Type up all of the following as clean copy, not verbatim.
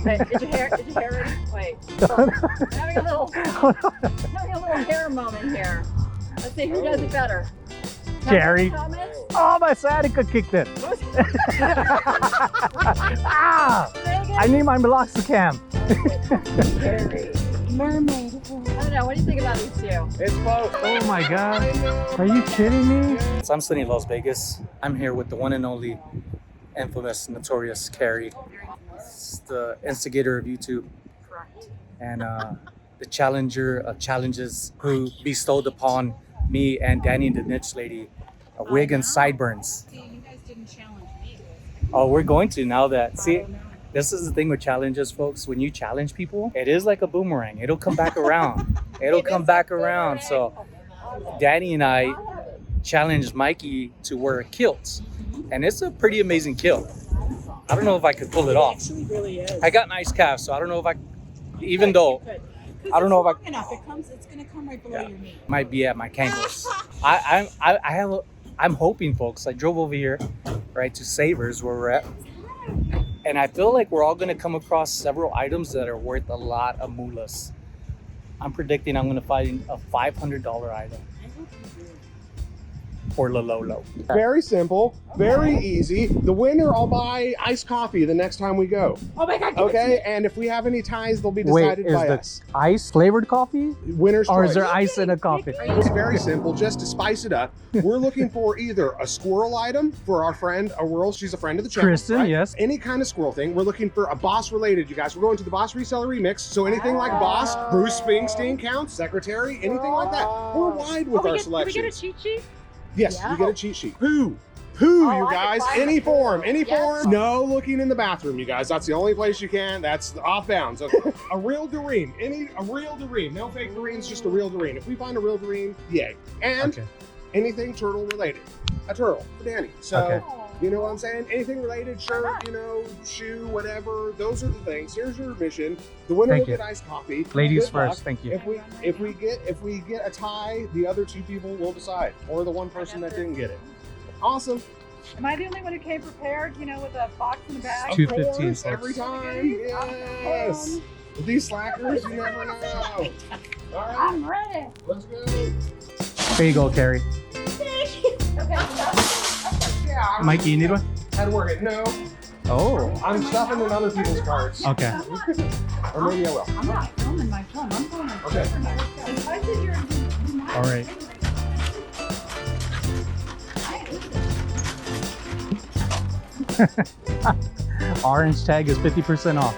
Wait, is your hair ready? Wait. I'm having a little hair moment here. Let's see who does it better. Kari. Oh, my sciatica kicked in. Ah! I need my meloxicam. Kari. Mermaid. I don't know. What do you think about these two? It's both. Oh my God. Are you kidding me? So I'm SonnyLasVegas. I'm here with the one and only infamous, notorious Kari. It's the instigator of YouTube. Correct. And the challenger of challenges who bestowed upon me and Danni the Niche Lady a wig and sideburns. See, you guys didn't challenge me. Oh, we're going to now that. See, this is the thing with challenges, folks. When you challenge people, it is like a boomerang. It'll come back around. It'll come back around. So Danni and I challenged Mikey to wear a kilt. And it's a pretty amazing kilt. I don't know if I could pull it off. It actually really is. I got nice calves, so I don't know if I, even though I don't know if I It's gonna come right below your knee. might be at my cankles. I'm hoping, folks. I drove over here, right, to Savers where we're at, and I feel like we're all gonna come across several items that are worth a lot of mullahs. I'm predicting I'm gonna find a $500 item for Lololo. Very simple, very easy. The winner, I'll buy iced coffee the next time we go. Oh my God. Okay, and if we have any ties, they'll be Wait, decided is by the us. ice flavored coffee? Winner's Or choice. is there ice in a coffee? It's very simple, just to spice it up. We're looking for either a squirrel item for our friend, she's a friend of the channel. Kristen, right? yes. Any kind of squirrel thing. We're looking for a Boss related, you guys. We're going to the Boss Reseller Remix, so anything like Boss, Bruce Springsteen counts, Secretary, anything like that. We're wide with our selections. Can we get a cheat sheet? Yes, Yeah. you get a cheat sheet. Poo, you I guys. can find Any it. form, any Yes. form. No looking in the bathroom, you guys. That's the only place you can. That's off bounds. Okay. A real Doreen. A real Doreen. No fake Doreens, just a real Doreen. If we find a real Doreen, yay. And anything turtle related. A turtle for Danni. So, you know what I'm saying? Anything related, shirt, shoe, whatever. Those are the things. Here's your mission. The winner will get iced coffee. Ladies Good luck. first, thank you. If we get a tie, the other two people will decide, or the one person that didn't get it. Awesome. Am I the only one who came prepared, with a box in the bag? Of 215 course, every time. Yes. With these slackers, you never know. All right, I'm ready. let's go. There you go, Kari. Yeah, Mikey, you need one? Had to work it. No, Oh, I'm stuffing in other people's carts. okay. Or maybe I will. I'm not filming my phone. I'm filming my Okay. All right. Orange tag is 50% off.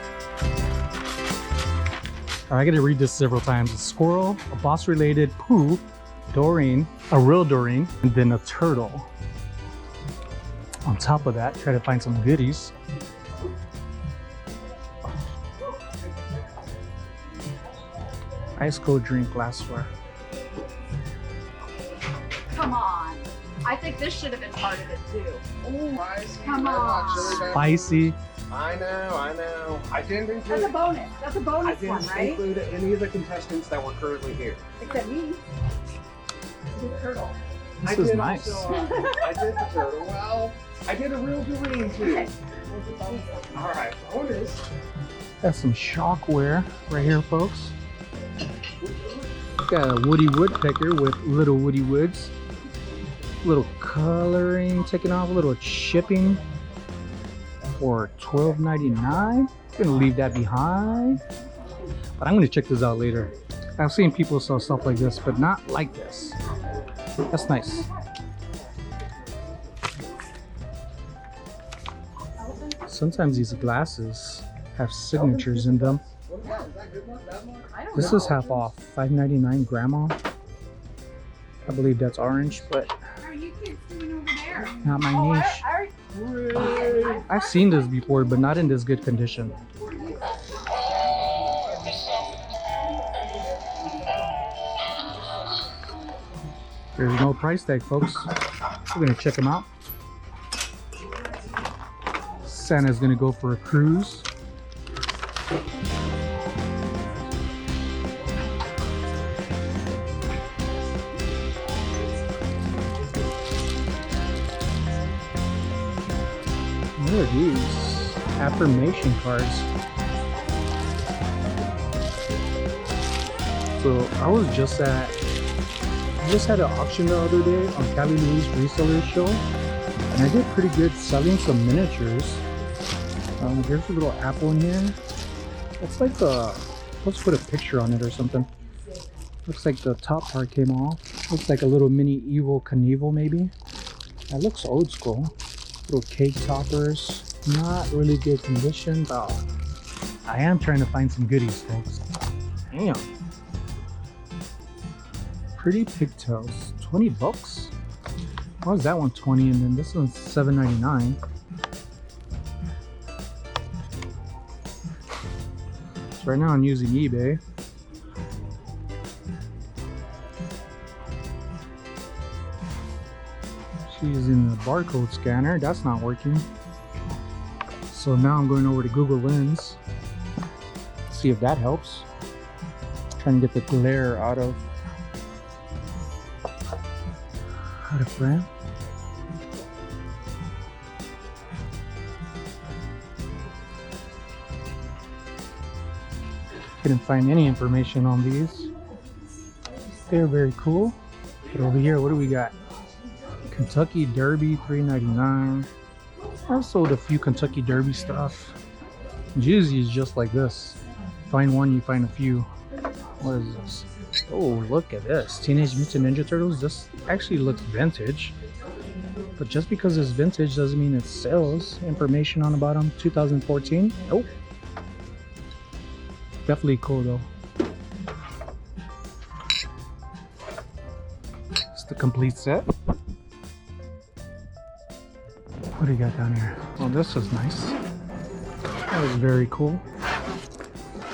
All right, I gotta read this several times. A squirrel, a boss related, poo, Doreen, a real Doreen, and then a turtle. On top of that, try to find some goodies. Ice cold drink glassware. Come on. I think this should have been part of it too. Spicy, Come on. Spicy. I know. I didn't include. That's a bonus. That's a I bonus didn't one, right? include any of the contestants that were currently here. Except me. The turtle. This is nice. I did the turtle. Well, I did a real Doreen too. All right, bonus. Got some shockware right here, folks. Got a Woody Woodpecker with little Woody Woods. Little coloring taken off, a little shipping for $12.99. Gonna leave that behind. But I'm gonna check this out later. I've seen people sell stuff like this, but not like this. That's nice. Sometimes these glasses have signatures in them. This is half off, $5.99 grandma. I believe that's orange, but not my niche. I've seen this before, but not in this good condition. There's no price tag, folks. We're gonna check them out. Santa's gonna go for a cruise. What are these? Affirmation cards. So I was just at an auction the other day on Kali Lou's Reseller show, and I did pretty good selling some miniatures. There's a little apple in here. It's like let's put a picture on it or something. Looks like the top part came off. Looks like a little mini Evil Knievel maybe. That looks old school. Little cake toppers. Not really good condition, but I am trying to find some goodies, folks. Damn. Pretty pigtails. 20 bucks? Why is that one 20 and then this one's $7.99? So right now I'm using eBay. She's using the barcode scanner. That's not working. So now I'm going over to Google Lens. See if that helps. Trying to get the glare out of frame. Couldn't find any information on these. They're very cool. But over here, what do we got? Kentucky Derby, $3.99. I've sold a few Kentucky Derby stuff. Usually it's just like this. Find one, you find a few. What is this? Oh, look at this. Teenage Mutant Ninja Turtles. This actually looks vintage. But just because it's vintage doesn't mean it sells. Information on the bottom, 2014. Nope. Definitely cool though. It's the complete set. What do you got down here? Oh, this is nice. That was very cool.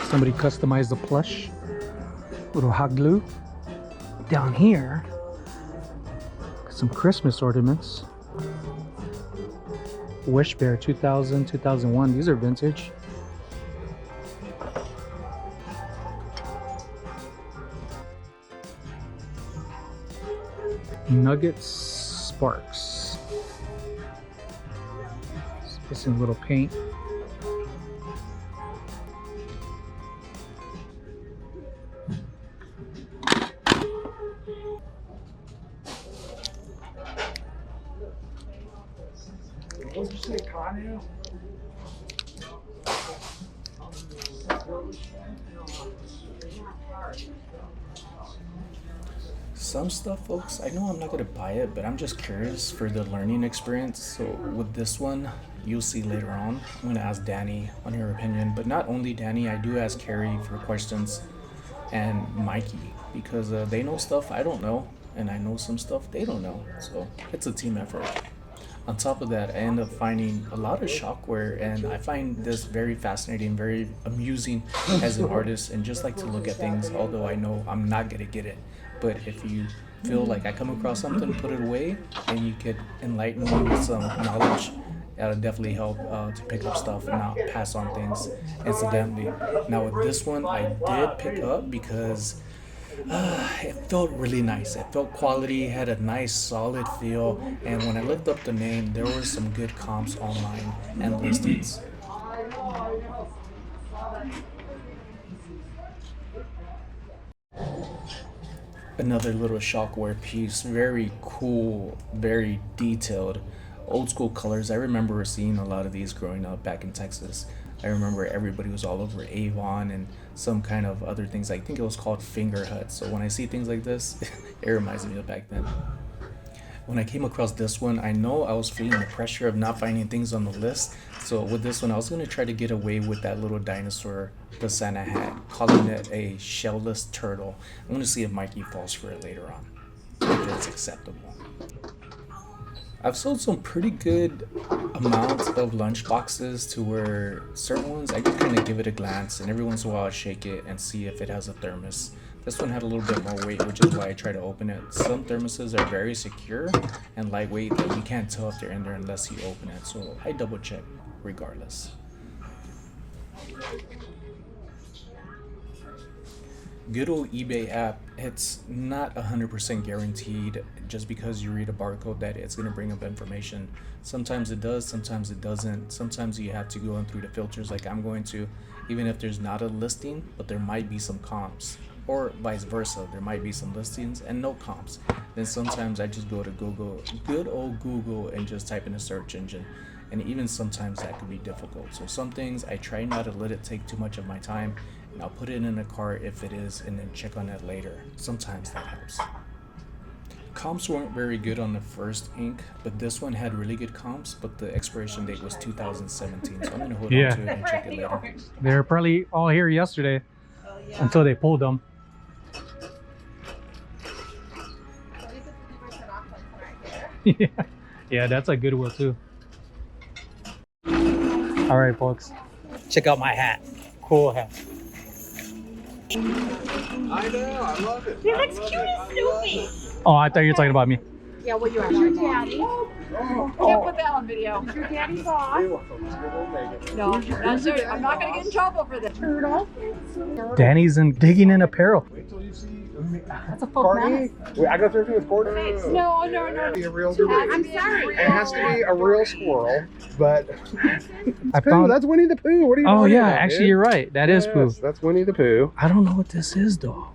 Somebody customized the plush. Little hot glue. Down here, some Christmas ornaments. Wish Bear 2000, 2001. These are vintage. Nuggets Sparks. Missing a little paint. What did you say, Kanye? Some stuff, folks, I know I'm not going to buy it, but I'm just curious for the learning experience. So with this one, you'll see later on. I'm going to ask Danny on her opinion, but not only Danny, I do ask Kari for questions and Mikey, because they know stuff I don't know, and I know some stuff they don't know. So it's a team effort. On top of that, I end up finding a lot of shockware, and I find this very fascinating, very amusing as an artist, and just like to look at things, although I know I'm not going to get it. But if you feel like I come across something, put it away, and you could enlighten me with some knowledge, that'll definitely help to pick up stuff and not pass on things incidentally. Now with this one, I did pick up because it felt really nice. It felt quality, had a nice solid feel, and when I looked up the name, there were some good comps online and listings. Another little shockware piece, very cool, very detailed, old school colors. I remember seeing a lot of these growing up back in Texas. I remember everybody was all over Avon and some kind of other things. I think it was called Finger Hut. So when I see things like this, it reminds me of back then. When I came across this one, I know I was feeling the pressure of not finding things on the list. So with this one, I was going to try to get away with that little dinosaur the Santa hat, calling it a shellless turtle. I'm going to see if Mikey falls for it later on, if it's acceptable. I've sold some pretty good amounts of lunch boxes to where certain ones I just kind of give it a glance, and every once in a while I shake it and see if it has a thermos. This one had a little bit more weight, which is why I try to open it. Some thermoses are very secure and lightweight that you can't tell if they're in there unless you open it. So I double check regardless. Good old eBay app, it's not 100% guaranteed just because you read a barcode that it's going to bring up information. Sometimes it does, sometimes it doesn't. Sometimes you have to go in through the filters like I'm going to, even if there's not a listing, but there might be some comps. or vice versa. There might be some listings and no comps. Then sometimes I just go to Google, good old Google, and just type in a search engine. And even sometimes that could be difficult. So some things I try not to let it take too much of my time, and I'll put it in a cart if it is, and then check on it later. Sometimes that helps. Comps weren't very good on the first ink, but this one had really good comps, but the expiration date was 2017, so I'm gonna hold on to it and check it later. They're probably all here yesterday until they pulled them. Yeah, yeah, that's a good one too. All right, folks, check out my hat. Cool hat. I know, I love it. He looks cute as Snoopy. Oh, I thought you were talking about me. Yeah, well, you are. Your daddy. Can't put that on video. Your daddy's off. No, I'm not going to get in trouble for this. Turtle. Danny's digging in apparel. Wait till you see. That's a full Courtney? Wait, I go thrifting with Courtney? No. Be a real Doreen. I'm sorry. It has to be a real squirrel, but I Pooh, found. that's Winnie the Pooh. What are you Oh talking yeah, about, actually dude? you're right. That is Pooh. Yes, that's Winnie the Pooh. I don't know what this is though.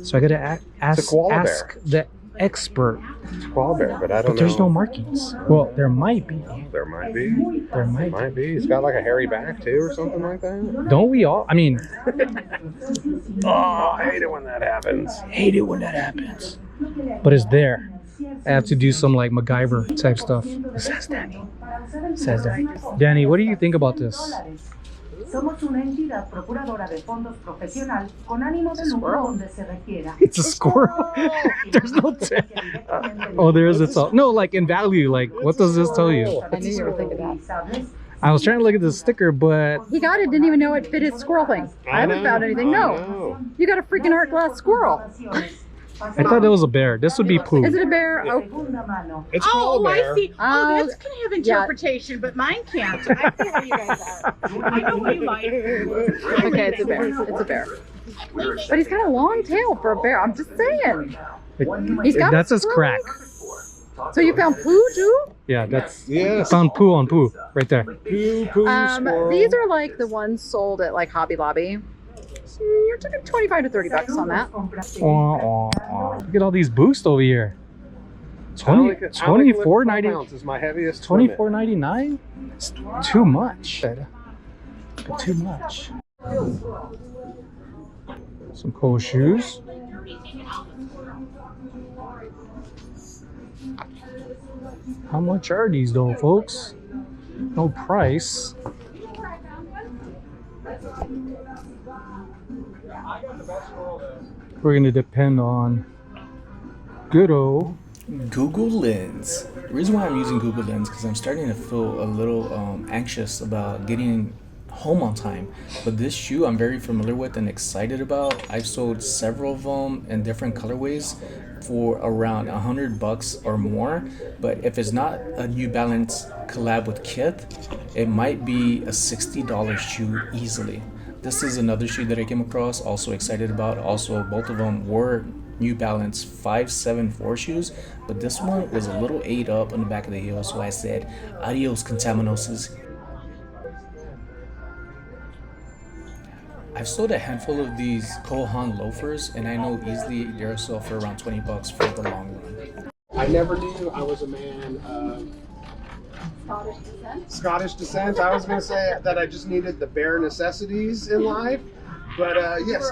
So I gotta It's a koala bear. ask the expert. It's koala bear, but I don't But there's know. no markings. Well, there might be. There might be. There might be. Might be. It's got like a hairy back too, or something like that. Don't we all? I mean, Oh, I hate it when that happens. hate it when that happens. But it's there. I have to do some like MacGyver type stuff. It says Danny. It says Danny. Danny, what do you think about this? Somos una entidad procuradora de fondos profesional con ánimo de lucro donde se requiera. It's a squirrel. There's no oh, there is. It's all no, like in value. Like, what does this tell you? I knew you were thinking that. I was trying to look at the sticker, but He got it, didn't even know it fit his squirrel thing. I haven't found anything. No. You got a freaking art glass squirrel. I thought that was a bear. This would be Pooh. Is it a bear? Oh, It's koala bear. I see. Oh, Oh, this can have interpretation, but mine can't. I see how you guys are. I know what you like. okay, it's a bear. It's a bear. But he's got a long tail for a bear. I'm just saying. He's got That's a his crack. So you found Pooh too? Yeah, that's. I Yes. found Pooh on Pooh right there. Pooh, squirrel. These are like the ones sold at like Hobby Lobby. So you're talking 25 to 30 bucks on that. Look at all these boosts over here. I like it. I like lift 12 $24.90. ounce is my heaviest limit. $24.99. It's too much. Too much. Some cool shoes. How much are these though, folks? No price. We're gonna depend on good old Google Lens. The reason why I'm using Google Lens because I'm starting to feel a little anxious about getting home on time. But this shoe I'm very familiar with and excited about. I've sold several of them in different colorways for around $100 or more. But if it's not a New Balance collab with Kith, it might be a $60 shoe easily. This is another shoe that I came across, also excited about. Also, both of them were New Balance 574 shoes, but this one was a little ate up on the back of the heel, so I said, adios contaminoses. I've sold a handful of these Kohan loafers, and I know easily they're sold for around $20 for the long run. I never knew I was a man of Scottish descent. I was going to say that I just needed the bare necessities in life. But yes,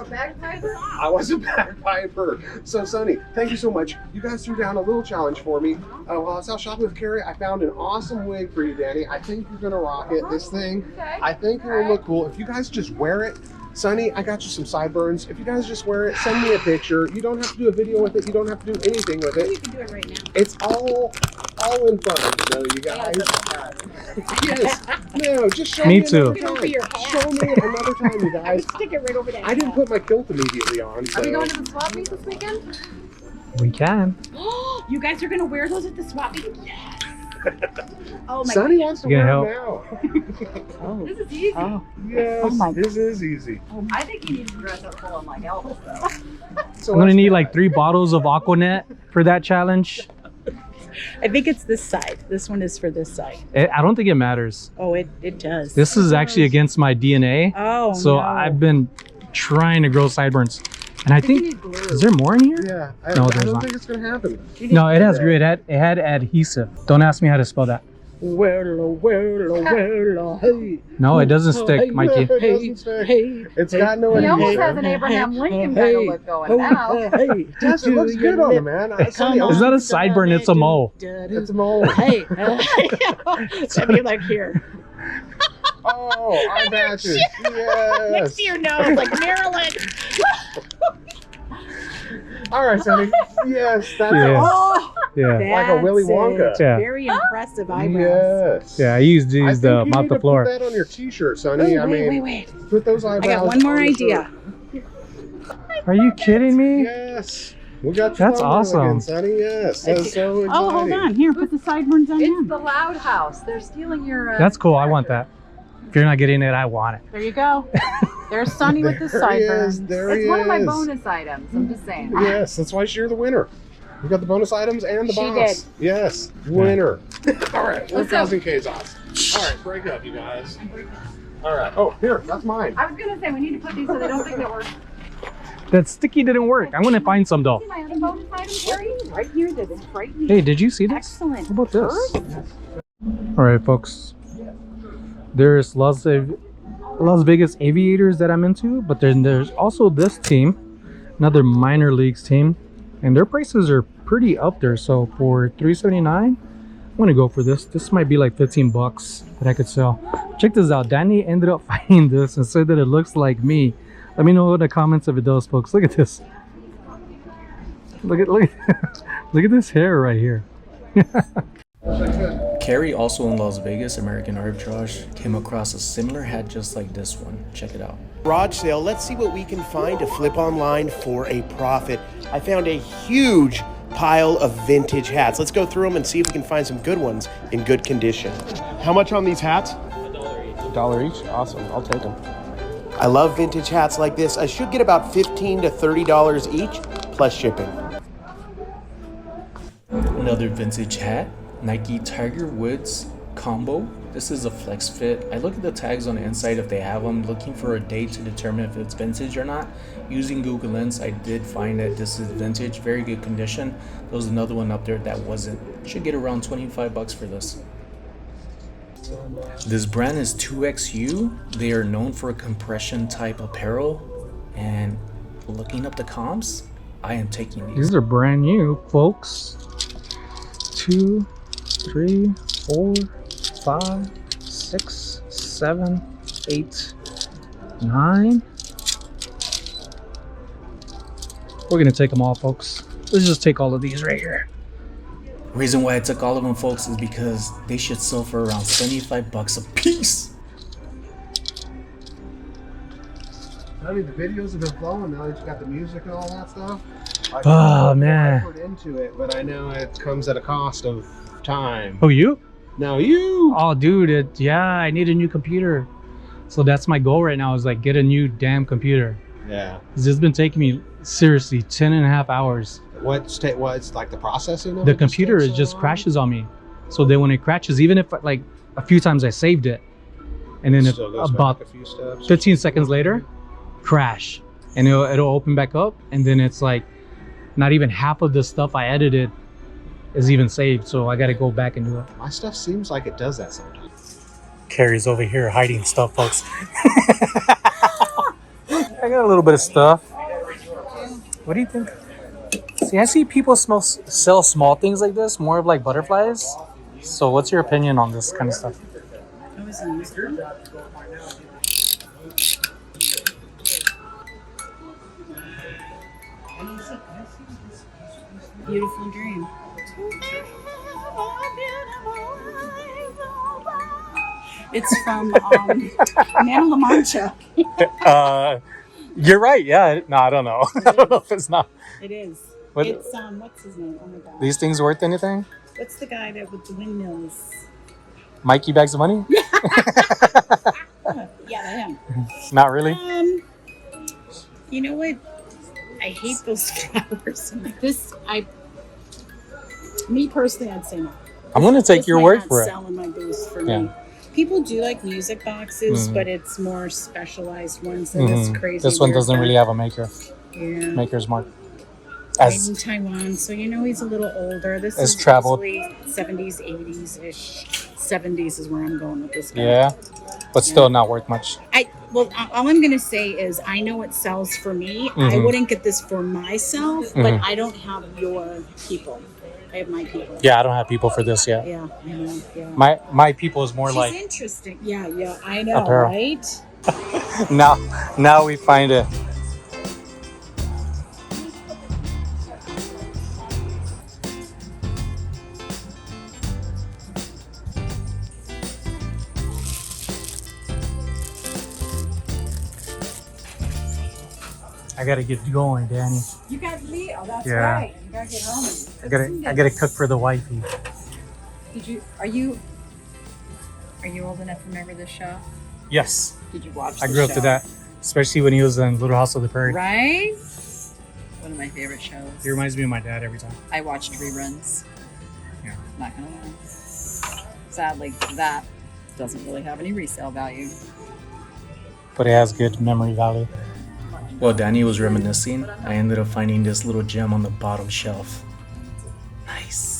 I was a bagpiper. So Sonny, thank you so much. You guys threw down a little challenge for me. While I was out shopping with Kari, I found an awesome wig for you, Danny. I think you're gonna rock it. This thing, I think it will look cool. If you guys just wear it, Sonny, I got you some sideburns. If you guys just wear it, send me a picture. You don't have to do a video with it. You don't have to do anything with it. You can do it right now. It's all in fun, you know, you guys. Yes. No, just show Me me too. another time. Show me another time, you guys. Stick it right over there. I didn't put my kilt immediately on, so. Are we going to the swap meet this weekend? We can. You guys are gonna wear those at the swap meet? Yes. Oh my Sonny wants to You wear gonna them now. This is easy. Yes, Oh my- this is easy. I think you need to dress up full on like Elvis though. So I'm gonna let's need do like it. 3 bottles of Aquanet for that challenge. I think it's this side. This one is for this side. I don't think it matters. Oh, it does. This is actually against my DNA. Oh, So no. I've been trying to grow sideburns. And I think, is there more in here? Yeah. No, I there's don't not. think it's gonna happen. No, it has glue. It had adhesive. Don't ask me how to spell that. No, it doesn't stick, Mikey. It doesn't stick. It's got no He almost adhesion. has an Abraham Lincoln kind of look going now. Yes, it looks good on him, man. It's not a sideburn, it's a mole. It's a mole. Hey. That'd be like here. Oh, eye patches. Yes. Next to your nose, like Marilyn. All right, Sonny. Yes, that's Yeah. Oh, Yeah. like a Willy Wonka. it. Yeah. Very impressive eyebrows. Yes. Yeah, I used I these think to you mop need the to floor. put that on your T-shirt, Sonny. Oh, wait. Put those I eyebrows. got one more on your idea. shirt. Are you kidding me? Yes. We got you That's thumbnail awesome. Again, Sonny. Yes. That's so exciting. Oh, hold on. Here, put the sideburns on It's him. the Loud House. They're stealing your. That's cool. I want that. If you're not getting it, I want it. There you go. There's Sonny with the There he is. sideburns. There It's he one of my is. bonus items. I'm just saying. Yes, that's why you're the winner. You got the bonus items and the She boss. did. Yes, winner. All right, Let's go. 4,000 K's off. All right, break up, you guys. All right. Oh, here, that's mine. I was gonna say we need to put these so they don't think that we're. That sticky didn't work. I'm gonna find some though. See my other bonus items, Carrie? Right here, that is right here. Hey, did you see this? Excellent. How about this? All right, folks. There's Las Vegas Aviators that I'm into, but then there's also this team, another minor leagues team, and their prices are pretty up there. So for $379, I'm gonna go for this. This might be like 15 bucks that I could sell. Check this out. Danny ended up finding this and said that it looks like me. Let me know in the comments if it does, folks. Look at this. Look at this hair right here. Kari, also in Las Vegas, American Arbitrage, came across a similar hat just like this one. Check it out. Garage sale. Let's see what we can find to flip online for a profit. I found a huge pile of vintage hats. Let's go through them and see if we can find some good ones in good condition. How much on these hats? $1 each. Awesome. I'll take them. I love vintage hats like this. I should get about $15 to $30 each plus shipping. Another vintage hat, Nike Tiger Woods combo. This is a flex fit. I look at the tags on the inside if they have them, looking for a date to determine if it's vintage or not. Using Google Lens, I did find that this is vintage, very good condition. There was another one up there that wasn't. Should get around 25 bucks for this. This brand is 2XU. They are known for compression type apparel, and looking up the comps, I am taking these. These are brand new, folks. 2, 3, 4, 5, 6, 7, 8, 9. We're gonna take them all, folks. Let's just take all of these right here. Reason why I took all of them, folks, is because they should sell for around 75 bucks a piece. I mean, the videos have been flowing now that you got the music and all that stuff. Oh, man. I put into it, but I know it comes at a cost of time. Oh, you? No, you. Oh, dude, yeah, I need a new computer. So that's my goal right now, is like get a new damn computer. Yeah. This has been taking me seriously 10.5 hours. What's like the processing of The it computer takes so just long? crashes on me. So then when it crashes, even if like a few times I saved it, and then Still goes about back a few steps. 15 seconds later, crash, and it'll open back up, and then it's like not even half of the stuff I edited is even saved. So I got to go back and do it. My stuff seems like it does that sometimes. Kari's over here hiding stuff, folks. I got a little bit of stuff. What do you think? See, I see people sell small things like this, more of like butterflies. So what's your opinion on this kind of stuff? Beautiful dream. It's from Man of La Mancha. You're right. Yeah. No, I don't know. I don't know if it's not. It is. What- It's what's his name? Oh my god. These things worth anything? What's the guy that with the windmills? Mikey bags of money? Yeah, him. Not really. You know what? I hate those flowers. Me personally, I'd say no. I'm gonna take This your might word not for it. sell in my booth for Yeah. me. People do like music boxes, Mhm. but it's more specialized ones than this Mhm. crazy. This one weird doesn't one. really have a maker. Yeah. Maker's Mark. Made in Taiwan, so you know he's a little older. This is traveled. 70s, 80s ish. 70s is where I'm going with this guy. Yeah, but still not worth much. Well, all I'm gonna say is I know it sells for me. I Mhm. wouldn't get this for myself, but I don't have your people. I have my people. Yeah, I don't have people for this yet. Yeah, I know. Yeah. My people is more She's like interesting. Yeah, I know, apparel. right? now we find it. I gotta get going, Danny. You got Leo, that's Yeah. right. You gotta get home. I gotta cook for the wifey. Are you old enough to remember this show? Yes, Did you watch I the grew up to show? that, especially when he was in Little House on the Prairie. Right? One of my favorite shows. He reminds me of my dad every time. I watched reruns. Yeah. Not gonna lie. Sadly, that doesn't really have any resale value. But it has good memory value. While Danny was reminiscing, I ended up finding this little gem on the bottom shelf. Nice.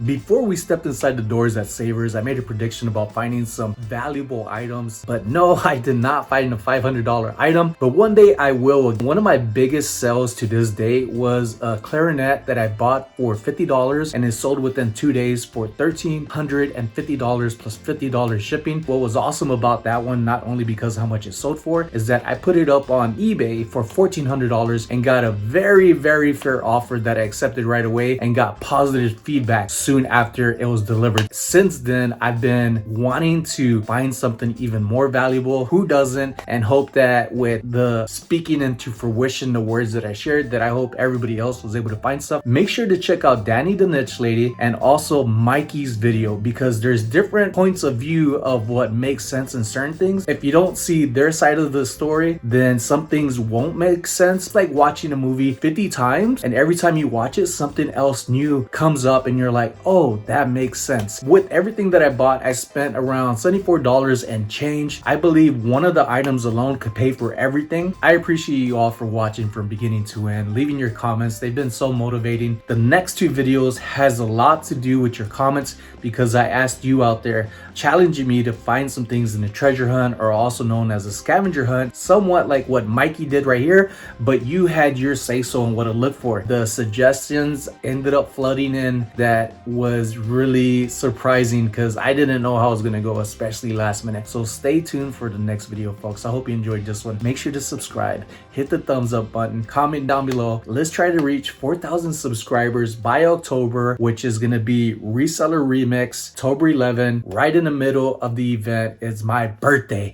Before we stepped inside the doors at Savers, I made a prediction about finding some valuable items, but no, I did not find a $500 item, but one day I will. One of my biggest sells to this day was a clarinet that I bought for $50 and it sold within 2 days for $1,350 plus $50 shipping. What was awesome about that one, not only because how much it sold for, is that I put it up on eBay for $1,400 and got a very, very fair offer that I accepted right away and got positive feedback soon after it was delivered. Since then, I've been wanting to find something even more valuable. Who doesn't? And hope that with the speaking into fruition, the words that I shared, that I hope everybody else was able to find stuff. Make sure to check out Danni the Niche Lady and also Mikey's video, because there's different points of view of what makes sense in certain things. If you don't see their side of the story, then some things won't make sense. It's like watching a movie 50 times and every time you watch it, something else new comes up and you're like, oh, that makes sense. With everything that I bought, I spent around $74 and change. I believe one of the items alone could pay for everything. I appreciate you all for watching from beginning to end, leaving your comments. They've been so motivating. The next 2 videos has a lot to do with your comments because I asked you out there, challenging me to find some things in the treasure hunt, or also known as a scavenger hunt, somewhat like what Mikey did right here, but you had your say so on what to look for. The suggestions ended up flooding in that was really surprising because I didn't know how I was gonna go, especially last minute. So stay tuned for the next video, folks. I hope you enjoyed this one. Make sure to subscribe, hit the thumbs up button, comment down below. Let's try to reach 4,000 subscribers by October, which is gonna be Reseller Remix, October 11, right in the middle of the event. It's my birthday.